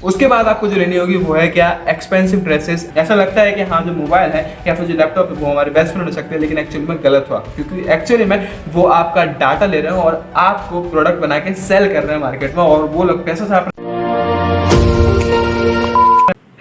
उसके बाद आपको जो लेनी होगी वो है क्या, एक्सपेंसिव ड्रेसेस। ऐसा लगता है कि हाँ जो मोबाइल है या फिर जो लैपटॉप है वो हमारे बेस्ट फ्रेंड हो सकते हैं, लेकिन एक्चुअली में गलत हुआ, क्योंकि एक्चुअली में वो आपका डाटा ले रहे हैं और आपको प्रोडक्ट बना के सेल कर रहे हैं मार्केट में, और वो लोग पैसा छाप रहे हैं।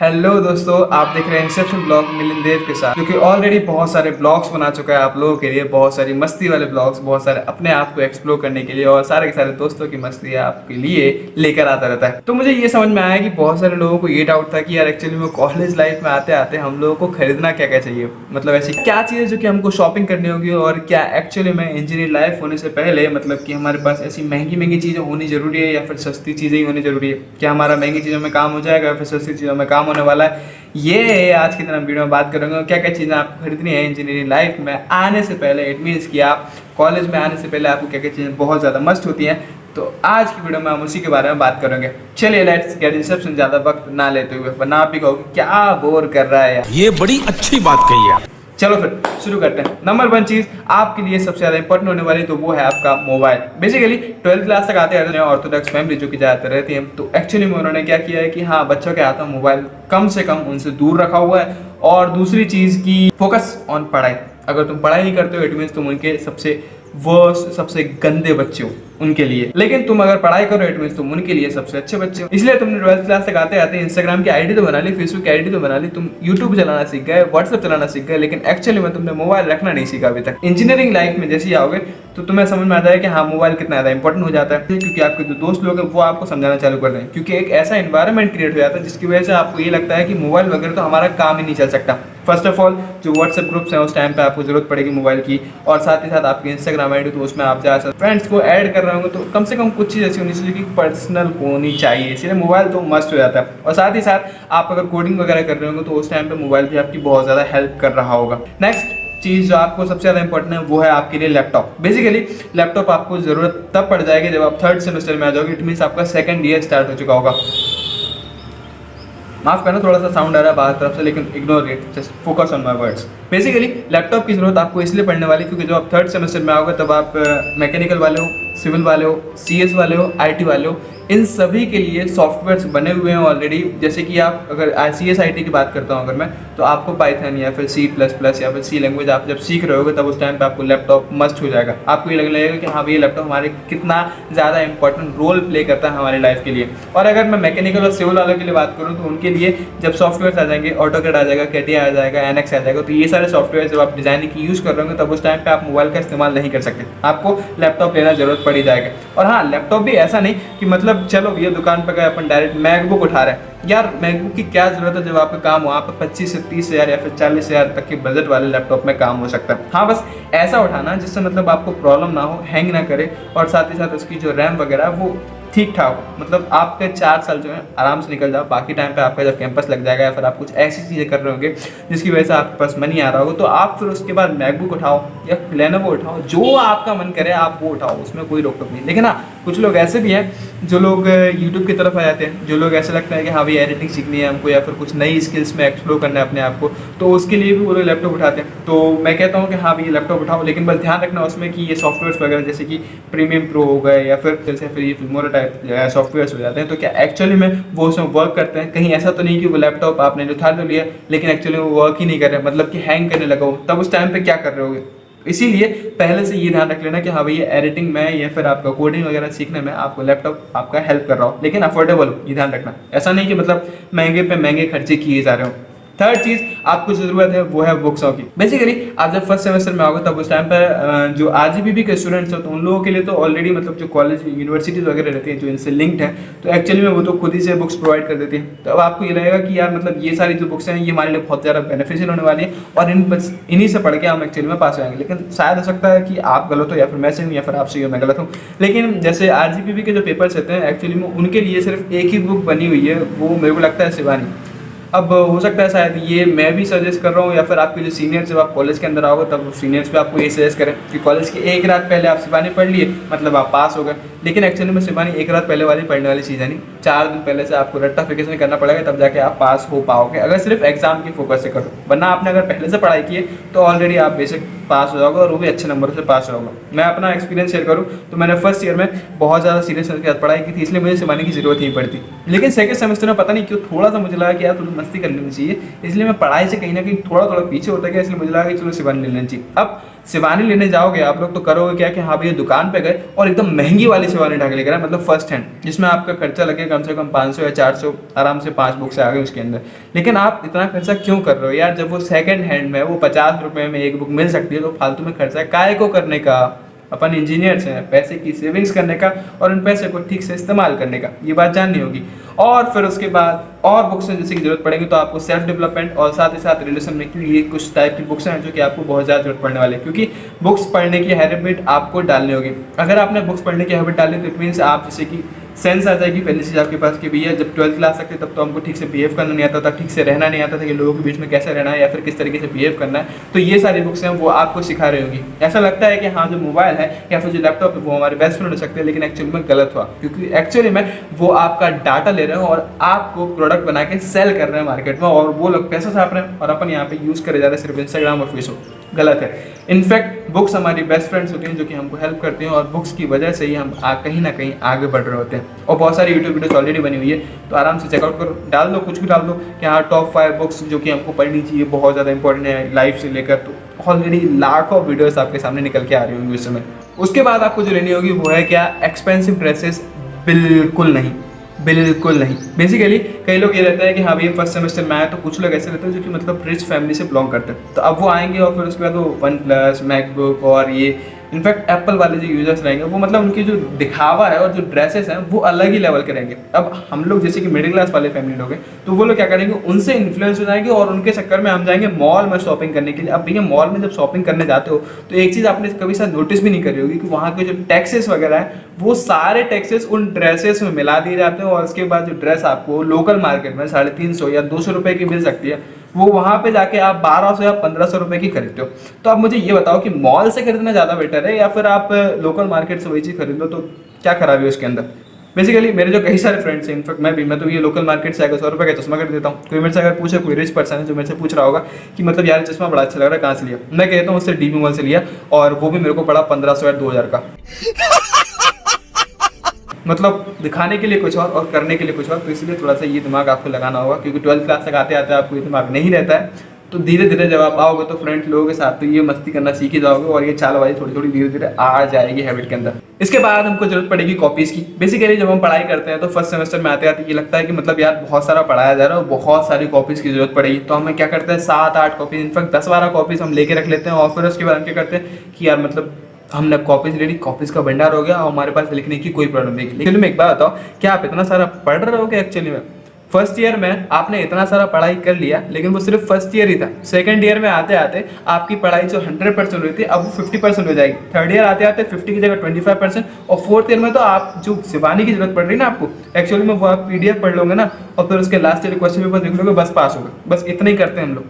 हेलो दोस्तों, आप देख रहे हैं इंसेप्शन ब्लॉग मिलिंद देव के साथ, जो कि ऑलरेडी बहुत सारे ब्लॉग्स बना चुका है आप लोगों के लिए, बहुत सारी मस्ती वाले ब्लॉग्स, बहुत सारे अपने आप को एक्सप्लोर करने के लिए, और सारे के सारे दोस्तों की मस्ती आपके लिए लेकर आता रहता है। तो मुझे ये समझ में आया कि बहुत सारे लोगों को ये डाउट था कि यार एक्चुअली में कॉलेज लाइफ में आते आते हम लोगों को खरीदना क्या क्या चाहिए, मतलब ऐसी क्या चीज़ें जो कि हमको शॉपिंग करनी होगी, और क्या एक्चुअली में इंजीनियर लाइफ होने से पहले मतलब कि हमारे पास ऐसी महंगी महंगी चीज़ें होनी जरूरी है या फिर सस्ती चीज़ें ही होनी जरूरी है, क्या हमारा महंगी चीज़ों में काम हो जाएगा या फिर सस्ती चीज़ों में काम होने वाला है। ये आज के दिन हम वीडियो में बात करेंगे क्या क्या चीज़ें आपको खरीदनी है इंजीनियरिंग लाइफ में आने से पहले। इट मीन्स कि आप कॉलेज में आने से पहले आपको क्या क्या चीज़ें बहुत ज़्यादा मस्ट होती हैं। तो आज की वीडियो में हम उसी के बारे में बात करेंगे। चलिए लेट्स गेट इंसेप्शन, ज़्यादा वक्त ना लेते हुए, वरना आप भी कहोगे क्या बोर कर रहा है यार। ये बड़ी अच्छी बात कही है। चलो फिर शुरू करते हैं। नंबर 1 चीज़ आपके लिए सबसे ज़्यादा इंपॉर्टेंट होने वाली तो वो है आपका मोबाइल। बेसिकली 12th क्लास तक आते हैं ऑर्थोडॉक्स फैमिली जो कि ज़्यादातर रहती है, तो एक्चुअली में उन्होंने क्या किया है कि हाँ बच्चों के हाथ में मोबाइल कम से कम उनसे दूर रखा हुआ है। और दूसरी चीज़ की फोकस ऑन पढ़ाई। अगर तुम पढ़ाई नहीं करते हो इट मीन्स तुम उनके सबसे वर्स, सबसे गंदे बच्चे हो उनके लिए, लेकिन तुम अगर पढ़ाई करो इट मीन्स तुम उनके लिए सबसे अच्छे बच्चे हो। इसलिए तुमने 12th क्लास तक आते आते इंस्टाग्राम की आईडी तो बना ली, फेसबुक की आईडी तो बना ली, तुम यूट्यूब चलाना सीख गए, व्हाट्सएप चलाना सीख गए, लेकिन एक्चुअली में तुमने मोबाइल रखना नहीं सीखा अभी तक। इंजीनियरिंग लाइफ में जैसे ही आओगे तो तुम्हें समझ में आता है कि हाँ मोबाइल कितना ज़्यादा इंपॉर्टेंट हो जाता है, क्योंकि आपके जो दोस्त लोग हैं वो आपको समझाना चालू कर दें, क्योंकि एक ऐसा इन्वायरमेंट क्रिएट हो जाता है जिसकी वजह से आपको ये लगता है कि मोबाइल वगैरह तो हमारा काम ही नहीं चल सकता। फर्स्ट ऑफ ऑल जो व्हाट्सएप ग्रुप्स हैं उस टाइम पे आपको जरूरत पड़ेगी मोबाइल की, और साथ ही साथ आपकी इंस्टाग्राम आईडी, तो उसमें आप जहाँ फ्रेंड्स को ऐड कर रहे होंगे तो कम से कम कुछ चीज़ ऐसी होनी चाहिए कि पर्सनल होनी चाहिए, इसलिए मोबाइल तो मस्ट हो जाता है। और साथ ही साथ आप अगर कोडिंग वगैरह कर रहे होंगे तो उस टाइम पे मोबाइल भी आपकी बहुत ज़्यादा हेल्प कर रहा होगा। नेक्स्ट चीज़ जो आपको सबसे ज़्यादा इंपॉर्टेंट है वो है आपके लिए लैपटॉप। बेसिकली लैपटॉप आपको ज़रूरत तब पड़ जाएगी जब आप 3rd सेमेस्टर में आ जाओगे, इट मीन्स आपका 2nd ईयर स्टार्ट हो चुका होगा। माफ करना थोड़ा सा साउंड आ रहा है बाहर तरफ से, लेकिन ignore it, just focus on my words. Basically laptop की जरूरत आपको इसलिए पड़ने वाली क्योंकि जब आप 3rd सेमेस्टर में आओगे तब आप मैकेनिकल वाले हो, सिविल वाले हो, सीएस वाले हो, आईटी वाले हो, इन सभी के लिए सॉफ्टवेयर्स बने हुए हैं ऑलरेडी। जैसे कि आप अगर सीएस आईटी की बात करता हूँ अगर मैं, तो आपको पाइथन या फिर C++ या फिर सी लैंग्वेज आप जब सीख रहे होगे तब उस टाइम पे आपको लैपटॉप मस्ट हो जाएगा। आपको ये लगने लगेगा कि हाँ भाई ये लैपटॉप हमारे कितना ज़्यादा इंपॉर्टेंट रोल प्ले करता है हमारी लाइफ के लिए। और अगर मैं मैकेनिकल और सिविल वालों के लिए बात करूँ तो उनके लिए जब सॉफ्टवेयर आ जाएंगे, ऑटोकैड आ जाएगा, कैटिया आ जाएगा, एनएक्स आ जाएगा, तो ये सारे सॉफ्टवेयर जब आप डिजाइनिंग की यूज़ कर रहे होंगे तब उस टाइम पे आप मोबाइल का इस्तेमाल नहीं कर सकते, आपको लैपटॉप लेना जरूरत पड़ ही जाएगा। और हाँ लैपटॉप भी ऐसा नहीं कि मतलब चलो ये दुकान पर गए अपन डायरेक्ट मैकबुक उठा रहे हैं, यार मैकबुक की क्या जरूरत है जब आपका काम वहाँ पर 25 से 30 हज़ार या फिर 40 हज़ार तक के बजट वाले लैपटॉप में काम हो सकता है। हाँ बस ऐसा उठाना जिससे मतलब आपको प्रॉब्लम ना हो, हैंग ना करे, और साथ ही साथ उसकी जो रैम वगैरह वो ठीक ठाक, मतलब आपके 4 साल जो है आराम से निकल जाओ। बाकी टाइम पे आपका जब कैंपस लग जाएगा या फिर आप कुछ ऐसी चीज़ें कर रहे होंगे जिसकी वजह से आपके पास मनी आ रहा होगा, तो आप फिर उसके बाद मैकबुक उठाओ या लेनोवो उठाओ, जो आपका मन करे आप वो उठाओ, उसमें कोई रोक टोक नहीं। लेकिन हाँ कुछ लोग ऐसे भी हैं जो लोग यूट्यूब की तरफ आ जाते हैं, जो लोग ऐसे लगता है कि हाँ भाई एडिटिंग सीखनी है हमको या फिर कुछ नई स्किल्स में एक्सप्लोर करना है अपने आप को, तो उसके लिए भी वो लोग लैपटॉप उठाते हैं। तो मैं कहता हूँ कि हाँ भाई लैपटॉप उठाओ, लेकिन बस ध्यान रखना उसमें कि ये सॉफ्टवेयर वगैरह जैसे कि प्रीमियम प्रो हो गए या फिर जैसे फिर ये फिल्मोरा टाइप सॉफ्टवेयर हो जाते हैं, तो क्या एक्चुअली में वो उसमें वर्क करते हैं। कहीं ऐसा तो नहीं कि वो लैपटॉप आपने उठा तो लिया लेकिन एक्चुअली वो वर्क ही नहीं कर रहे, मतलब कि हैंग करने लगा हो, तब उस टाइम पे क्या कर रहे होगे। इसीलिए पहले से ये ध्यान रख लेना कि हाँ भाई ये एडिटिंग में या फिर आपका कोडिंग वगैरह सीखने में आपको लैपटॉप आपका हेल्प कर रहा हो, लेकिन अफोर्डेबल हो, ये ध्यान रखना। ऐसा नहीं कि मतलब महंगे पे महंगे खर्चे किए जा रहे हो। 3rd चीज़ आपको ज़रूरत है वो है बुक्सों की। बेसिकली आप जब 1st सेमेस्टर में आओगे तब उस टाइम पर जो RGPB के स्टूडेंट्स हो तो उन लोगों के लिए तो ऑलरेडी मतलब जो कॉलेज यूनिवर्सिटीज़ वगैरह रहती हैं जो इनसे लिंक्ड हैं, तो एक्चुअली में वो तो खुद ही से बुक्स प्रोवाइड कर देती हैं। तो अब आपको ये रहेगा कि यार मतलब ये सारी जो बुक्स हैं ये हमारे लिए बहुत ज़्यादा बेनिफिशियल होने वाली है और इन्हीं से पढ़ के हम एक्चुअली में पास हो जाएंगे। लेकिन शायद हो सकता है कि आप गलत हो या फिर मैं सही हूँ या फिर आप सही हो मैं गलत हूँ, लेकिन जैसे RGPB के जो पेपर्स रहते हैं एक्चुअली में उनके लिए सिर्फ एक ही बुक बनी हुई है, वो मेरे को लगता है शिवानी। अब हो सकता है शायद ये मैं भी सजेस्ट कर रहा हूँ या फिर आपके जो सीनियर्स जब आप कॉलेज के अंदर आओगे तब सीनियर्स पे आपको ये सजेस्ट करें कि कॉलेज की एक रात पहले आप शिवानी पढ़ लिए मतलब आप पास हो गए। लेकिन एक्चुअली में शिवानी एक रात पहले वाली पढ़ने वाली चीज़ है नहीं, 4 दिन पहले से आपको रट्टाफिकेशन करना पड़ेगा तब जाके आप पास हो पाओगे, अगर सिर्फ एग्जाम की फोकस से करो। वरना आपने अगर पहले से पढ़ाई की है तो ऑलरेडी आप बेशक पास हो जाओगे और वो भी अच्छे नंबरों से पास हो जाओगे। मैं अपना एक्सपीरियंस शेयर करूँ तो मैंने फर्स्ट ईयर में बहुत ज़्यादा सीरियसनेस के साथ पढ़ाई की थी, इसलिए मुझे सिवानी की ज़रूरत नहीं पड़ती। लेकिन सेकंड सेमेस्टर में पता नहीं क्यों थोड़ा सा मुझे लगा कि यार थोड़ी मस्ती कर लेनी चाहिए, इसलिए मैं पढ़ाई से कहीं ना कहीं थोड़ा थोड़ा पीछे होता गया, इसलिए मुझे लगा कि चलो शिवानी ले लेना चाहिए। अब शिवानी लेने जाओगे आप लोग तो करोगे क्या कि हाँ भैया दुकान पे गए और एकदम महंगी वाली शिवानी ढाके लेकर आए, मतलब फर्स्ट हैंड, जिसमें आपका खर्चा लगे कम से कम 500 या 400, आराम से 5 बुक्स आ गए उसके अंदर। लेकिन आप इतना खर्चा क्यों कर रहे हो यार, जब वो सेकंड हैंड में वो 50 रुपये में एक बुक मिल सकती है, तो फालतू में खर्चा काहे को करने का। अपन इंजीनियर्स हैं, पैसे की सेविंग्स करने का और उन पैसे को ठीक से इस्तेमाल करने का, ये बात जाननी होगी। और फिर उसके बाद और बुक्स हैं जैसे की जरूरत पड़ेगी तो आपको सेल्फ डेवलपमेंट और साथ ही साथ रिलेशन मेकिंग, ये कुछ टाइप की बुक्स हैं जो कि आपको बहुत ज़्यादा जरूरत पड़ने वाली है, क्योंकि बुक्स पढ़ने की हैबिट आपको डालनी होगी। अगर आपने बुक्स पढ़ने की हैबिट डाली तो इट मीन्स आप जैसे कि सेंस आ जाएगी पहले चीज़ आपके पास कि भैया जब 12th क्लास तक थे तब तो हमको ठीक से बिहेव करना नहीं आता था, ठीक से रहना नहीं आता था कि लोगों के बीच में कैसे रहना है या फिर किस तरीके से बिहेव करना है। तो ये सारी बुक्स हैं वो आपको सिखा रही होगी। ऐसा लगता है कि हाँ जो मोबाइल है या फिर जो लैपटॉप है वो हमारे बेस्ट फ्रेंड हो सकते हैं, लेकिन एक्चुअली में गलत हुआ, क्योंकि एक्चुअली में वो आपका डाटा ले रहे हैं और आपको प्रोडक्ट बना के सेल कर रहे हैं मार्केट में, और वो लोग पैसा छाप रहे हैं और अपन यहाँ पे यूज़ करे जा रहे हैं सिर्फ इंस्टाग्राम और फेसबुक। गलत है। इनफैक्ट बुक्स हमारी बेस्ट फ्रेंड्स होती हैं जो कि हमको हेल्प करती हैं, और बुक्स की वजह से ही हम कहीं ना कहीं आगे बढ़ रहे होते हैं। और बहुत सारी यूट्यूब वीडियोस ऑलरेडी बनी हुई है, तो आराम से चेकआउट करो, डाल दो, कुछ भी डाल दो कि हाँ टॉप 5 बुक्स जो कि हमको पढ़नी चाहिए, बहुत ज़्यादा इंपॉर्टेंट है लाइफ से लेकर, तो ऑलरेडी लाखों वीडियोस आपके सामने निकल के आ रही होंगी उस समय। उसके बाद आपको जो लेनी होगी वो है क्या, एक्सपेंसिव ड्रेसेस। बिल्कुल नहीं, बिल्कुल नहीं। बेसिकली कई लोग ये रहता है कि हाँ भैया फर्स्ट सेमेस्टर में आया, तो कुछ लोग ऐसे रहते हैं जो कि मतलब रिच फैमिली से बिलोंग करते हैं, तो अब वो आएंगे और फिर उसके बाद वो OnePlus, मैकबुक और ये इनफैक्ट एप्पल वाले जो यूजर्स रहेंगे वो मतलब उनकी जो दिखावा है और जो ड्रेसेस हैं वो अलग ही लेवल के रहेंगे। अब हम लोग जैसे कि मिडिल क्लास वाले फैमिली लोग हैं, तो वो लोग क्या करेंगे, उनसे इन्फ्लुएंस हो जाएंगे और उनके चक्कर में हम जाएंगे मॉल में शॉपिंग करने के लिए। अब भैया मॉल में जब शॉपिंग करने जाते हो तो एक चीज़ आपने कभी साथ नोटिस भी नहीं करी होगी कि वहाँ के जो टैक्सेस वगैरह हैं वो सारे टैक्सेस उन ड्रेसेस में मिला दिए जाते हैं, और उसके बाद जो ड्रेस आपको लोकल मार्केट में 350 या 200 रुपये की मिल सकती है, वो वहाँ पे जाके आप 1200 या 1500 रुपये की खरीदते हो। तो आप मुझे ये बताओ कि मॉल से खरीदना ज़्यादा बेटर है या फिर आप लोकल मार्केट से वही चीज़ खरीद लो, तो क्या खराबी है उसके अंदर। बेसिकली मेरे जो कई सारे फ्रेंड्स हैं, इनफैक्ट मैं तो ये लोकल मार्केट से आकर 100 रुपये का चश्मा खरीद देता हूँ। कोई मेरे से अगर पूछे, कोई रिच पर्सन है जो मेरे से पूछ रहा होगा कि मतलब यार चश्मा बड़ा अच्छा लग रहा है, कहाँ से लिया, मैं कहता हूँ उससे DB मॉल से लिया, और वो भी मेरे को पड़ा 1500 या 2000 का। मतलब दिखाने के लिए कुछ और करने के लिए कुछ और, तो इसलिए थोड़ा सा ये दिमाग आपको लगाना होगा, क्योंकि 12th क्लास तक आते आते आपको ये दिमाग नहीं रहता है। तो धीरे धीरे जब आप आओगे तो फ्रेंड्स लोगों के साथ तो ये मस्ती करना सीख ही जाओगे, और ये चालबाजी थोड़ी थोड़ी धीरे धीरे आ जाएगी हैबिट के अंदर। इसके बाद हमको जरूरत पड़ेगी कॉपीज की। बेसिकली जब हम पढ़ाई करते हैं तो फर्स्ट सेमेस्टर में आते आते ये लगता है कि मतलब यार बहुत सारा पढ़ाया जा रहा है और बहुत सारी कॉपीज की जरूरत पड़ेगी, तो हमें क्या करते हैं 7-8 कॉपीज, इनफैक्ट 10-12 कॉपीज हम लेके रख लेते हैं, और फिर उसके बाद हम क्या करते हैं कि यार मतलब हमने कॉपीज ले ली, कॉपीज का भंडार हो गया और हमारे पास लिखने की कोई प्रॉब्लम नहीं। लेकिन मैं एक बात बताओ, क्या आप इतना सारा पढ़ रहे हो क्या एक्चुअली में? फर्स्ट ईयर में आपने इतना सारा पढ़ाई कर लिया, लेकिन वो सिर्फ फर्स्ट ईयर ही था। सेकंड ईयर में आते आते आपकी पढ़ाई जो 100% हुई थी अब वो 50% हो जाएगी। थर्ड ईयर आते आते 50 की जगह 25%, और फोर्थ ईयर में तो आप जो शिवानी की जरूरत पड़ रही है ना आपको एक्चुअली में, वो आप PDF पढ़ लोगे ना और फिर उसके लास्ट ईयर क्वेश्चन पेपर देख लोगे, बस पास होगा। बस इतना ही करते हैं हम लोग,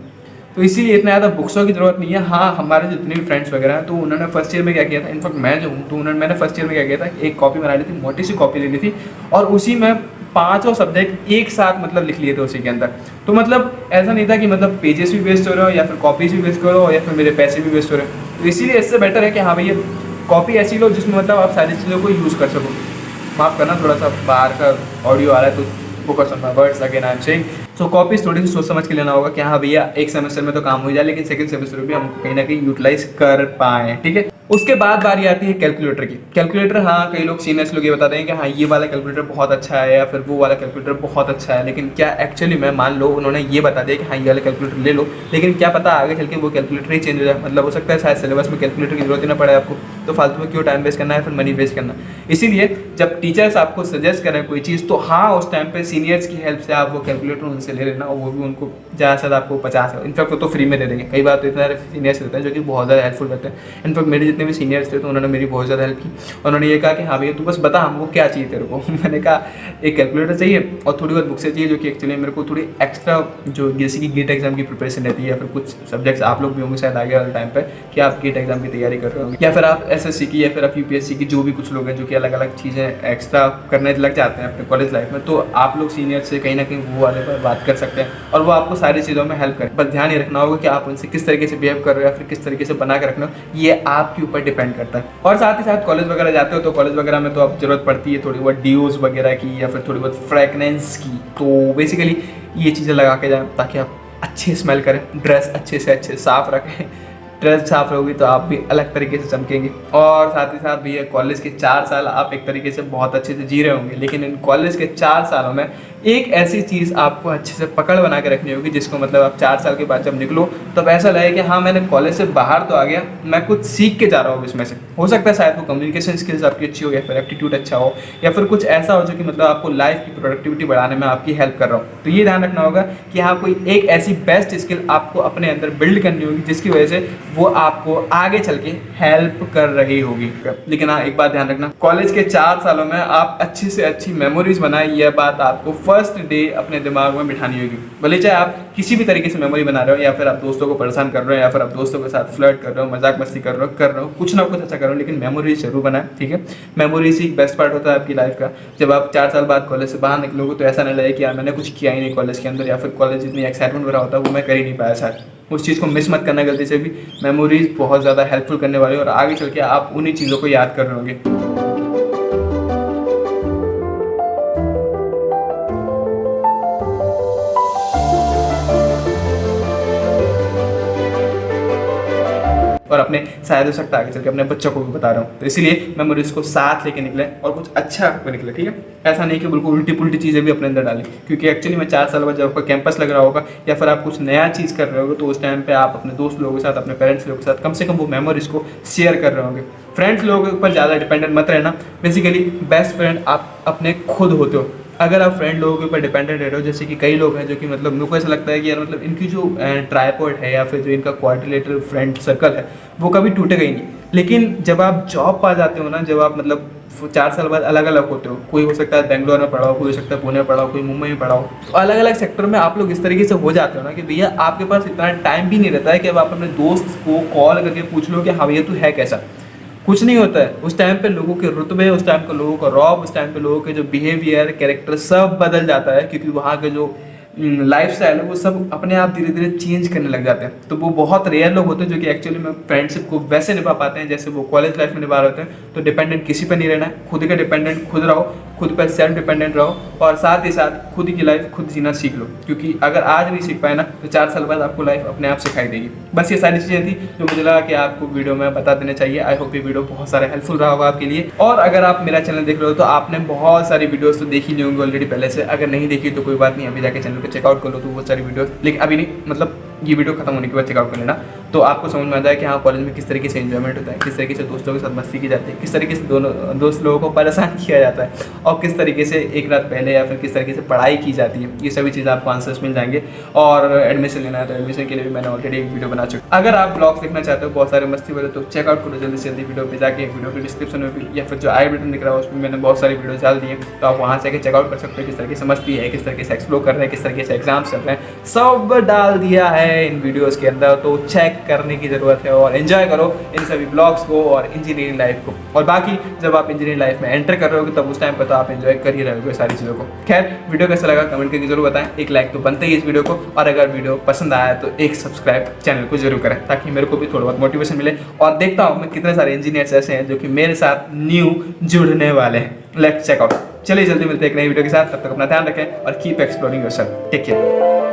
तो इसीलिए इतना ज़्यादा बुक्सों की जरूरत नहीं है। हाँ हमारे जितने भी फ्रेंड्स वगैरह हैं तो उन्होंने फर्स्ट ईयर में क्या किया था, इनफैक्ट मैं जो हूँ तो मैंने फर्स्ट ईयर में क्या किया था, एक कॉपी बना ली थी, मोटी सी कॉपी ले ली थी, और उसी में 5 सब्जेक्ट एक साथ मतलब लिख लिए थे उसी के अंदर। तो मतलब ऐसा नहीं था कि मतलब पेजेस भी वेस्ट हो रहे हो या फिर कॉपीज भी वेस्ट हो रहे हो या फिर मेरे पैसे भी वेस्ट हो रहे हो। तो इसीलिए इससे बेटर है कि हाँ भैया कॉपी ऐसी लो जिसमें मतलब आप सारी चीज़ों को यूज़ कर सको। माफ़ करना थोड़ा सा बाहर का ऑडियो आ रहा है, तो focus on my words again I am saying. So copies थोड़ी सी सोच समझ के लेना होगा कि हाँ भैया एक सेमेस्टर में तो काम हो जाए, लेकिन सेकंड सेमेस्टर में भी हम कहीं ना कहीं यूटिलाइज कर पाएँ, ठीक है। उसके बाद बारी आती है कैलकुलेटर की। कैलकुलेटर, हाँ कई लोग सीनियर्स लोग ये बताते हैं कि हाँ ये वाला कैलकुलेटर बहुत अच्छा है या फिर वो वाला कैलकुलेटर बहुत अच्छा है, लेकिन क्या एक्चुअली में मान लो उन्होंने ये बता दिया कि हाँ ये वाला कैलकुलेटर ले लो, लेकिन क्या पता आगे चल के वो कैलकुलेटर ही चेंज हो जाए। मतलब हो सकता है शायद सिलेबस में कैलकुलेटर की जरूरत ही ना पड़े आपको, तो फालतू में क्यों टाइम वेस्ट करना है, फिर मनी वेस्ट करना। इसीलिए जब टीचर्स आपको सजेस्ट करें कोई चीज़, तो हाँ उस टाइम पे सीनियर्स की हेल्प से आप वो कैलकुलेटर उनसे ले लेना, और वो भी उनको ज़्यादा से ज़्यादा आपको 50 है, इनफैक्ट वो तो फ्री में दे देंगे। कई बार तो इतना सीनियर्स रहते हैं जो कि बहुत ज़्यादा हेल्पफुल रहते हैं। इनफैक्ट मेरे जितने भी सीनियर्स थे तो उन्होंने मेरी बहुत ज़्यादा हेल्प की। उन्होंने ये कहा कि हाँ भैया तू बस बता हमको क्या चाहिए तेरे को। मैंने कहा एक कैलकुलेटर चाहिए और थोड़ी बहुत बुक्सें चाहिए, जो कि एक्चुअली मेरे को थोड़ी एक्स्ट्रा जो जैसे कि गेट एग्जाम की प्रिपरेशन रहती है, या फिर कुछ सब्जेक्ट्स आप लोग भी होंगे शायद आगे वाले टाइम पर कि आप गेट एग्जाम की तैयारी कर रहे होंगे, या फिर आप SSC की या फिर आप UPSC की, जो भी कुछ लोग हैं जो कि कि अलग अलग चीज़ें एक्स्ट्रा करने लग जाते हैं अपने कॉलेज लाइफ में, तो आप लोग सीनियर से कहीं ना कहीं वो वाले पर बात कर सकते हैं और वो आपको सारी चीज़ों में हेल्प करें। बस ध्यान ये रखना होगा कि आप उनसे किस तरीके से बिहेव कर रहे हो या फिर किस तरीके से बना के रखना हो, ये आपके ऊपर डिपेंड करता है। और साथ ही साथ कॉलेज वगैरह जाते हो तो कॉलेज वगैरह में तो अब जरूरत पड़ती है थोड़ी बहुत ड्यूज वगैरह की या फिर थोड़ी बहुत फ्रेगनेंस की, तो बेसिकली ये चीज़ें लगा के जाएं ताकि आप अच्छे स्मेल करें, ड्रेस अच्छे से अच्छे साफ रखें। ड्रेस साफ रहोगी तो आप भी अलग तरीके से चमकेंगे। और साथ ही साथ भी कॉलेज के 4 साल आप एक तरीके से बहुत अच्छे से जी रहे होंगे, लेकिन इन कॉलेज के 4 सालों में एक ऐसी चीज़ आपको अच्छे से पकड़ बना के रखनी होगी जिसको मतलब आप 4 साल के बाद जब निकलो तब ऐसा लगे कि हाँ मैंने कॉलेज से बाहर तो आ गया, मैं कुछ सीख के जा रहा हूँ इसमें से। हो सकता है शायद वो कम्युनिकेशन स्किल्स आपकी अच्छी हो या फिर एप्टीट्यूड अच्छा हो या फिर कुछ ऐसा हो जो कि मतलब आपको लाइफ की प्रोडक्टिविटी बढ़ाने में आपकी हेल्प कर रहा हो। तो ये ध्यान रखना होगा कि हाँ कोई एक ऐसी बेस्ट स्किल आपको अपने अंदर बिल्ड करनी होगी जिसकी वजह से वो आपको आगे चल के हेल्प कर रही होगी। लेकिन हाँ एक बात ध्यान रखना, कॉलेज के 4 सालों में आप अच्छी से अच्छी मेमोरीज बनाए, यह बात आपको फर्स्ट डे अपने दिमाग में बिठानी होगी। भले चाहे आप किसी भी तरीके से मेमोरी बना रहे हो या फिर आप दोस्तों को परेशान कर रहे हो या फिर आप दोस्तों के साथ फ्लर्ट कर रहे हो, मजाक मस्ती कर रहे हो, कुछ ना कुछ अच्छा कर रहे हो, लेकिन मेमोरीज जरूर बनाए, ठीक है। मेमोरीज ही बेस्ट पार्ट होता है आपकी लाइफ का। जब आप 4 साल बाद कॉलेज से बाहर निकलोगे तो ऐसा नहीं लगे कि यार मैंने कुछ किया ही नहीं कॉलेज के अंदर, या फिर कॉलेज जितनी एक्साइटमेंट भरा होता है वो मैं कर ही नहीं पाया शायद। उस चीज़ को मिस मत करना गलती से भी। मेमोरीज बहुत ज़्यादा हेल्पफुल करने वाली है और आगे चल के आप उन्हीं चीज़ों को याद कर रहे होंगे। और अपने शायद हो सकता है आगे चल के अपने बच्चों को भी बता रहा हूँ, तो इसीलिए मेमोरीज को साथ लेके निकले और कुछ अच्छा को निकले, ठीक है। ऐसा नहीं कि बिल्कुल उल्टी पुल्टी चीज़ें भी अपने अंदर डालें, क्योंकि एक्चुअली में 4 साल बाद जब आपका कैंपस लग रहा होगा या फिर आप कुछ नया चीज़ कर रहे होगे तो उस टाइम पे आप अपने दोस्त लोगों के साथ, अपने पेरेंट्स लोगों के साथ कम से कम वो मेमोरीज को शेयर कर रहे होंगे। फ्रेंड्स लोगों के ऊपर ज़्यादा डिपेंडेंट मत रहना। बेसिकली बेस्ट फ्रेंड आप अपने खुद होते हो। अगर आप फ्रेंड लोगों के ऊपर डिपेंडेंट रह रहे हो, जैसे कि कई लोग हैं जो कि मतलब मेरे को ऐसा लगता है कि यार मतलब इनकी जो ट्राइपॉड है या फिर जो इनका क्वाड्रिलेटरल फ्रेंड सर्कल है वो कभी टूटेगा ही नहीं। लेकिन जब आप जॉब पा जाते हो ना, जब आप मतलब 4 साल बाद अलग अलग होते हो, कोई हो सकता है बेंगलोर में पढ़ा हो, कोई हो सकता है पुणे में पढ़ा हो, कोई मुंबई में पढ़ा हो, तो अलग अलग सेक्टर में आप लोग इस तरीके से हो जाते हो ना कि भैया आपके पास इतना टाइम भी नहीं रहता है कि अब आप अपने दोस्त को कॉल करके पूछ लो कि हाँ भैया तू है कैसा। कुछ नहीं होता है उस टाइम पे। लोगों के रुतबे, उस टाइम पे लोगों का रौब, उस टाइम पे लोगों के जो बिहेवियर, कैरेक्टर सब बदल जाता है, क्योंकि वहाँ के जो लाइफ स्टाइल है वो सब अपने आप धीरे धीरे चेंज करने लग जाते हैं। तो वो बहुत रेयर लोग होते हैं जो कि एक्चुअली में फ्रेंडशिप को वैसे निभा पाते हैं जैसे वो कॉलेज लाइफ में निभा रहे होते हैं। तो डिपेंडेंट किसी पर नहीं रहना है, खुद का डिपेंडेंट खुद रहो, खुद पर सेल्फ डिपेंडेंट रहो और साथ ही साथ खुद की लाइफ खुद जीना सीख लो, क्योंकि अगर आज नहीं सीख पाए ना तो 4 साल बाद आपको लाइफ अपने आप सिखाई देगी। बस ये सारी चीज़ें थी जो मुझे लगा कि आपको वीडियो में बता देना चाहिए। आई होप ये वीडियो बहुत सारा हेल्पफुल रहा होगा आपके लिए। और अगर आप मेरा चैनल देख रहे हो तो आपने बहुत सारी वीडियोस तो देखी नहीं होंगी ऑलरेडी पहले से। अगर नहीं देखी तो कोई बात नहीं, अभी जाके चैनल पर चेकआउट कर लो तो बहुत सारी वीडियोस, लेकिन अभी नहीं, मतलब ये वीडियो खत्म होने के बाद चेकआउट कर लेना, तो आपको समझ में आता है कि हाँ कॉलेज में किस तरीके से एंजॉयमेंट होता है, किस तरीके से दोस्तों के साथ मस्ती की जाती है, किस तरीके से दोनों दोस्त लोगों को परेशान किया जाता है और किस तरीके से एक रात पहले या फिर किस तरीके से पढ़ाई की जाती है। ये सभी चीज़ आपको आंसर्स मिल जाएंगे। और एडमिशन लेना है तो एडमिशन के लिए भी मैंने ऑलरेडी एक वीडियो बना चुका। अगर आप ब्लॉग्स देखना चाहते हो बहुत सारे मस्ती वाले तो चेकआउट करो जल्दी से जल्दी वीडियो पे जाके। वीडियो के डिस्क्रिप्शन में भी या फिर जो आई बटन दिख रहा है उसमें मैंने बहुत सारी वीडियो डाल दी है, तो आप वहाँ से आके चेकआउट कर सकते हो किस तरीके से मस्ती है, किस तरीके से एक्सप्लोर कर रहे हैं, किस तरीके से एग्जाम्स चल रहे हैं, सब डाल दिया है इन वीडियोज़ के अंदर। तो चेक करने की ज़रूरत है और एंजॉय करो इन सभी ब्लॉग्स को और इंजीनियरिंग लाइफ को। और बाकी जब आप इंजीनियरिंग लाइफ में एंटर कर रहे होगे तब उस टाइम पर तो आप एंजॉय कर ही रहे होगे सारी चीज़ों को। खैर वीडियो कैसा लगा कमेंट करके जरूर बताएं। एक लाइक तो बनता ही इस वीडियो को, और अगर वीडियो पसंद आया तो एक सब्सक्राइब चैनल को जरूर करें ताकि मेरे को भी थोड़ा बहुत मोटिवेशन मिले। और देखता हूँ मैं कितने सारे इंजीनियर्स ऐसे हैं जो कि मेरे साथ न्यू जुड़ने वाले हैं। Let's check out. चलिए जल्दी मिलते हैं एक नई वीडियो के साथ, तब तक अपना ध्यान रखें और keep exploring yourself. Take care.